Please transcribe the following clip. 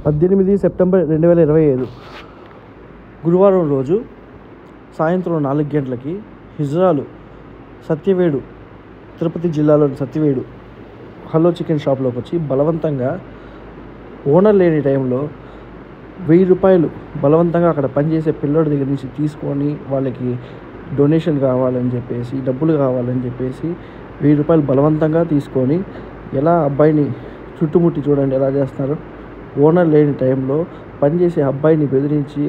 18 September 2025 గురువారం రోజు సాయంత్రం 4 గంటలకి హిజ్రాలు సత్యవేడు, తిరుపతి జిల్లాలోని సత్యవేడు హలో చికెన్ షాప్లోకి వచ్చి బలవంతంగా ఓనర్ లేని టైంలో 1000 రూపాయలు బలవంతంగా అక్కడ పనిచేసే పిల్లోడి దగ్గర నుంచి తీసుకొని వాళ్ళకి డొనేషన్ కావాలని చెప్పేసి, డబ్బులు కావాలని చెప్పేసి 1000 రూపాయలు బలవంతంగా తీసుకొని ఎలా అబ్బాయిని చుట్టుముట్టి చూడండి ఎలా చేస్తున్నారు. ఓనర్ లేని టైంలో పనిచేసే అబ్బాయిని బెదిరించి